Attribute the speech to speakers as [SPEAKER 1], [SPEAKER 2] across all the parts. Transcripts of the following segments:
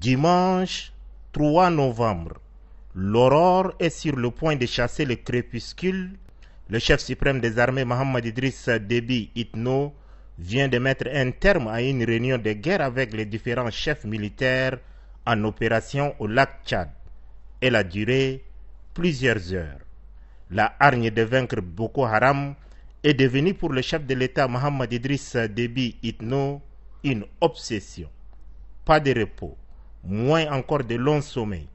[SPEAKER 1] Dimanche 3 novembre, l'aurore est sur le point de chasser le crépuscule. Le chef suprême des armées Mohamed Idriss Déby Itno vient de mettre un terme à une réunion de guerre avec les différents chefs militaires en opération au lac Tchad. Elle a duré plusieurs heures. La hargne de vaincre Boko Haram est devenue pour le chef de l'État Mohamed Idriss Déby Itno une obsession. Pas de repos, moins encore de longs sommeils.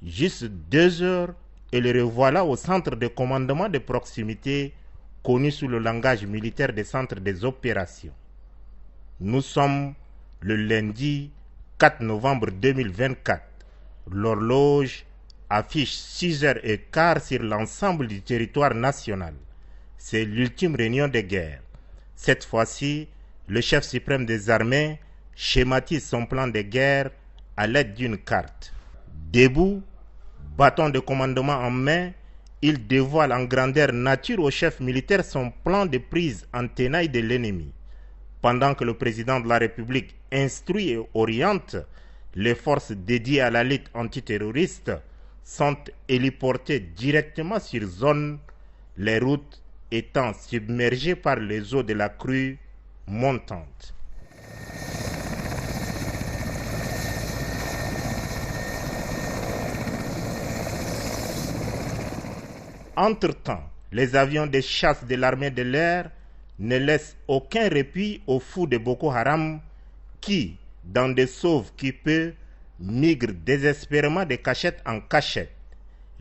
[SPEAKER 1] Juste 2 heures et le revoilà au centre de commandement de proximité connu sous le langage militaire des centres des opérations. Nous sommes le lundi 4 novembre 2024. L'horloge affiche 6h15 sur l'ensemble du territoire national. C'est l'ultime réunion de guerre. Cette fois-ci, le chef suprême des armées schématise son plan de guerre à l'aide d'une carte. Debout, bâton de commandement en main, il dévoile en grandeur nature au chef militaire son plan de prise en tenaille de l'ennemi. Pendant que le président de la République instruit et oriente, les forces dédiées à la lutte antiterroriste sont héliportées directement sur zone, les routes étant submergées par les eaux de la crue montante. Entre-temps, les avions de chasse de l'armée de l'air ne laissent aucun répit aux fous de Boko Haram qui, dans des sauve-qui-peut, migrent désespérément de cachette en cachette.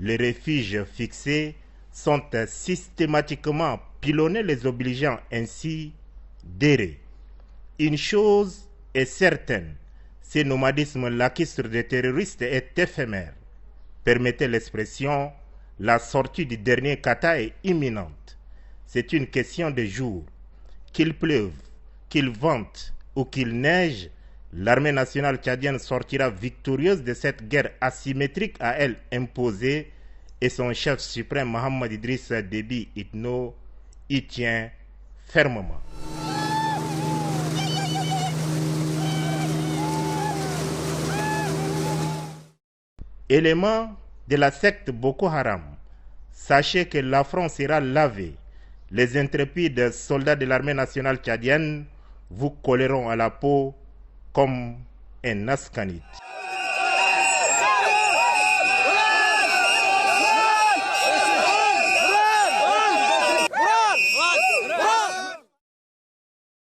[SPEAKER 1] Les refuges fixés sont systématiquement pilonnés, les obligeant ainsi d'errer. Une chose est certaine, ce nomadisme lacustre des terroristes est éphémère. Permettez l'expression, la sortie du dernier kata est imminente. C'est une question de jours. Qu'il pleuve, qu'il vente ou qu'il neige, l'armée nationale tchadienne sortira victorieuse de cette guerre asymétrique à elle imposée et son chef suprême Mohamed Idriss Déby Itno y tient fermement. Éléments de la secte Boko Haram, sachez que l'affront sera lavé. Les intrépides soldats de l'armée nationale tchadienne vous colleront à la peau comme un ascanite.